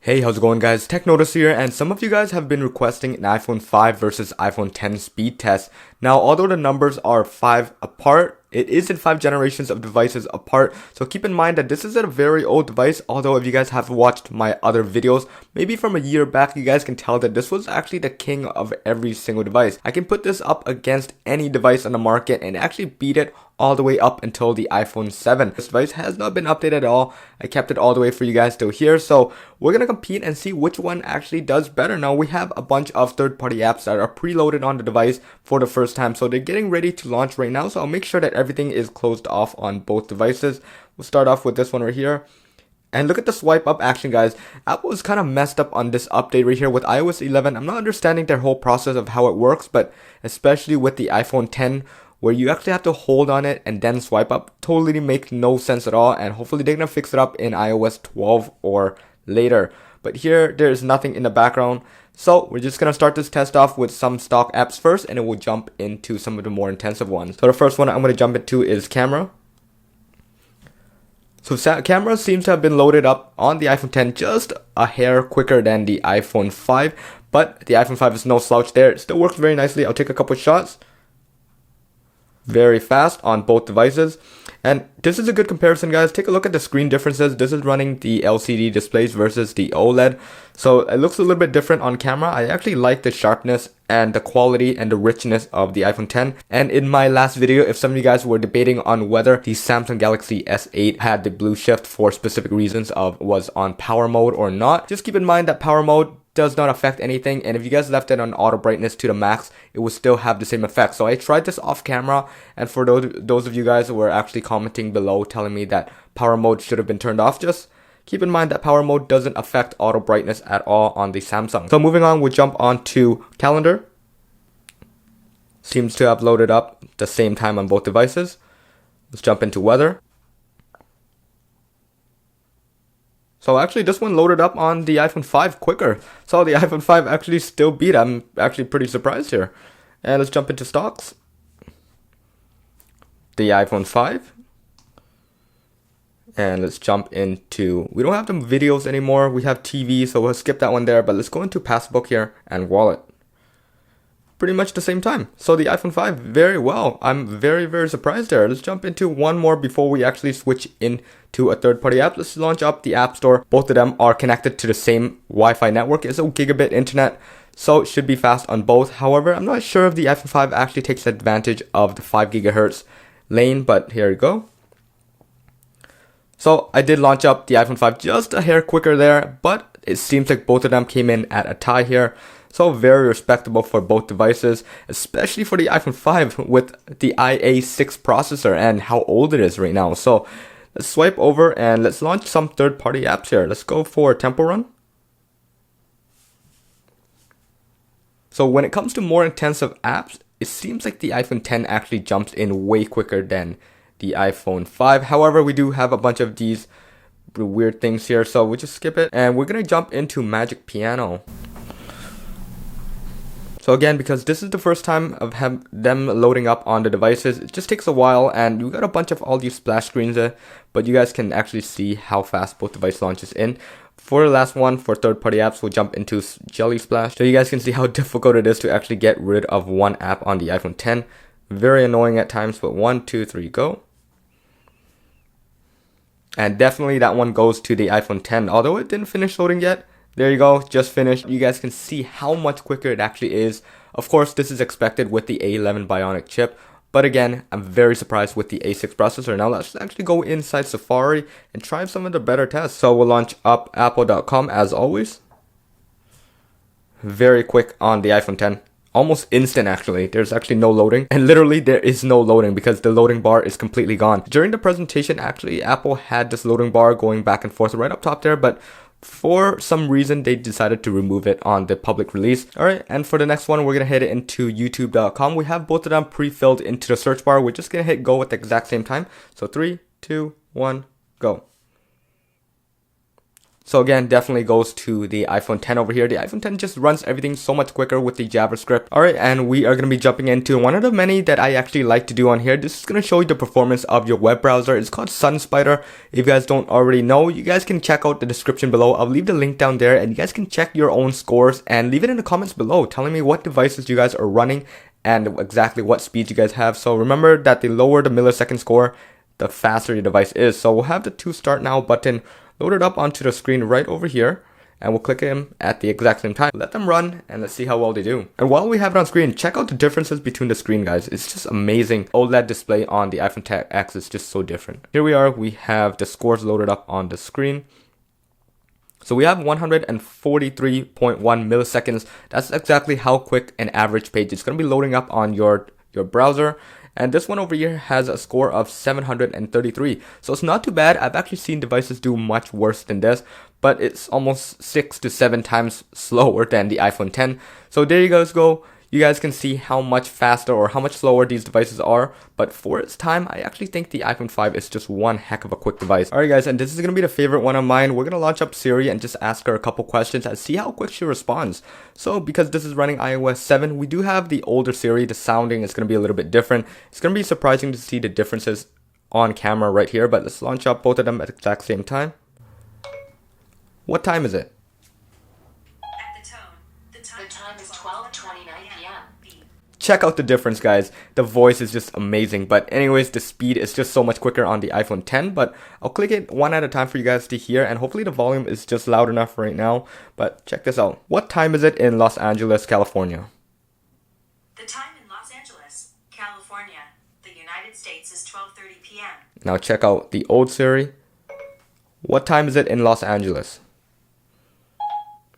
Hey, how's it going guys? TechNotice here, and some of you guys have been requesting an iPhone 5 versus iPhone 10 speed test. Now, although the numbers are 5 apart, it is in 5 generations of devices apart, so keep in mind that this is a very old device. Although if you guys have watched my other videos, maybe from a year back, you guys can tell that this was actually the king of every single device. I can put this up against any device on the market and actually beat it all the way up until the iPhone 7. This device has not been updated at all. I kept it all the way for you guys till here, so we're gonna compete and see which one actually does better. Now, we have a bunch of third-party apps that are preloaded on the device for the first time, so they're getting ready to launch right now, so I'll make sure that everything is closed off on both devices. We'll start off with this one right here. And look at the swipe up action, guys. Apple is kind of messed up on this update right here with iOS 11. I'm not understanding their whole process of how it works, but especially with the iPhone 10, where you actually have to hold on it and then swipe up, totally makes no sense at all. And hopefully they're gonna fix it up in iOS 12 or later. But here, there's nothing in the background. So we're just gonna start this test off with some stock apps first, and then we'll jump into some of the more intensive ones. So the first one I'm gonna jump into is camera. So camera seems to have been loaded up on the iPhone 10 just a hair quicker than the iPhone 5, but the iPhone 5 is no slouch there. It still works very nicely. I'll take a couple shots. Very fast on both devices. And this is a good comparison, guys. Take a look at the screen differences. This is running the LCD displays versus the OLED. So it looks a little bit different on camera. I actually like the sharpness and the quality and the richness of the iPhone 10. And in my last video, if some of you guys were debating on whether the Samsung Galaxy S8 had the blue shift for specific reasons of was on power mode or not, just keep in mind that power mode does not affect anything, and if you guys left it on auto brightness to the max, it would still have the same effect. So I tried this off camera, and for those of you guys who were actually commenting below telling me that power mode should have been turned off, just keep in mind that power mode doesn't affect auto brightness at all on the Samsung. So moving on, we'll jump on to calendar. Seems to have loaded up the same time on both devices. Let's jump into weather. So actually this one loaded up on the iPhone 5 quicker. So the iPhone 5 actually still beat. I'm actually pretty surprised here. And let's jump into stocks. The iPhone 5. And let's jump into, we don't have the videos anymore. We have TV, so we'll skip that one there. But let's go into Passbook here and wallet. Pretty much the same time. So the iPhone 5, very well. I'm very, very surprised there. Let's jump into one more before we actually switch into a third-party app. Let's launch up the App Store. Both of them are connected to the same Wi-Fi network. It's a gigabit internet, so it should be fast on both. However, I'm not sure if the iPhone 5 actually takes advantage of the 5 gigahertz lane, but here you go. So I did launch up the iPhone 5 just a hair quicker there, but it seems like both of them came in at a tie here. So very respectable for both devices, especially for the iPhone 5 with the IA6 processor and how old it is right now. So let's swipe over and let's launch some third-party apps here. Let's go for Temple Run. So when it comes to more intensive apps, it seems like the iPhone 10 actually jumps in way quicker than the iPhone 5. However, we do have a bunch of these weird things here, so we'll just skip it. And we're going to jump into Magic Piano. So again, because this is the first time of them loading up on the devices, it just takes a while, and we got a bunch of all these splash screens there, but you guys can actually see how fast both device launches in. For the last one, for third-party apps, we'll jump into Jelly Splash. So you guys can see how difficult it is to actually get rid of one app on the iPhone 10. Very annoying at times, but 1, 2, 3, go. And definitely that one goes to the iPhone 10, although it didn't finish loading yet. There you go, just finished. You guys can see how much quicker it actually is. Of course, this is expected with the A11 Bionic chip, but again, I'm very surprised with the A6 processor. Now let's actually go inside Safari and try some of the better tests. So we'll launch up apple.com as always. Very quick on the iPhone 10. Almost instant actually. There's actually no loading, and literally there is no loading because the loading bar is completely gone. During the presentation, actually Apple had this loading bar going back and forth right up top there, but for some reason they decided to remove it on the public release. Alright, and for the next one, we're gonna head into youtube.com. We have both of them pre-filled into the search bar. We're just gonna hit go at the exact same time. So 3, 2, 1, go. So again, definitely goes to the iPhone 10 over here. The iPhone 10 just runs everything so much quicker with the JavaScript. Alright, and we are going to be jumping into one of the many that I actually like to do on here. This is going to show you the performance of your web browser. It's called SunSpider. If you guys don't already know, you guys can check out the description below. I'll leave the link down there and you guys can check your own scores and leave it in the comments below telling me what devices you guys are running and exactly what speed you guys have. So remember that the lower the millisecond score, the faster your device is. So we'll have the to start now button loaded up onto the screen right over here, and we'll click them at the exact same time. Let them run and let's see how well they do. And while we have it on screen, check out the differences between the screen, guys. It's just amazing. OLED display on the iPhone X is just so different. Here we are, we have the scores loaded up on the screen. So we have 143.1 milliseconds. That's exactly how quick an average page is going to be loading up on your browser. And this one over here has a score of 733. So it's not too bad. I've actually seen devices do much worse than this, but it's almost 6 to 7 times slower than the iPhone 10. So there you guys go. You guys can see how much faster or how much slower these devices are. But for its time, I actually think the iPhone 5 is just one heck of a quick device. Alright guys, and this is going to be the favorite one of mine. We're going to launch up Siri and just ask her a couple questions and see how quick she responds. So because this is running iOS 7, we do have the older Siri. The sounding is going to be a little bit different. It's going to be surprising to see the differences on camera right here. But let's launch up both of them at the exact same time. What time is it? The time is 12:29 p.m. Check out the difference, guys. The voice is just amazing. But anyways, the speed is just so much quicker on the iPhone 10. But I'll click it one at a time for you guys to hear. And hopefully the volume is just loud enough right now. But check this out. What time is it in Los Angeles, California? The time in Los Angeles, California, the United States is 12:30 p.m. Now check out the old Siri. What time is it in Los Angeles?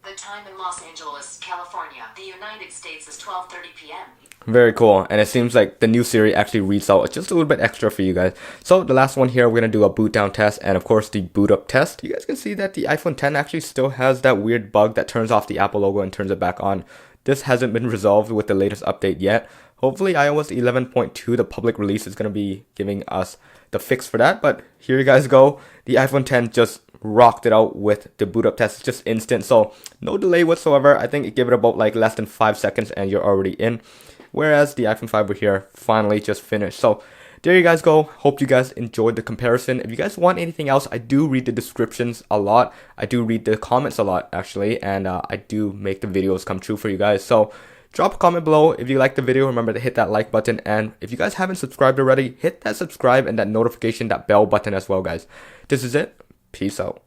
The time in Los Angeles, California, the United States is 12:30 p.m. Very cool. And it seems like the new Siri actually reads out just a little bit extra for you guys. So the last one here, we're going to do a boot down test and of course the boot up test. You guys can see that the iPhone 10 actually still has that weird bug that turns off the Apple logo and turns it back on. This hasn't been resolved with the latest update yet. Hopefully iOS 11.2, the public release, is going to be giving us the fix for that. But here you guys go. The iPhone 10 just rocked it out with the boot up test. It's just instant. So no delay whatsoever. I think it gave it about like less than 5 seconds and you're already in. Whereas the iPhone 5 over here finally just finished. So there you guys go. Hope you guys enjoyed the comparison. If you guys want anything else, I do read the descriptions a lot. I do read the comments a lot actually. And I do make the videos come true for you guys. So drop a comment below if you like the video. Remember to hit that like button. And if you guys haven't subscribed already, hit that subscribe and that notification, that bell button as well, guys. This is it. Peace out.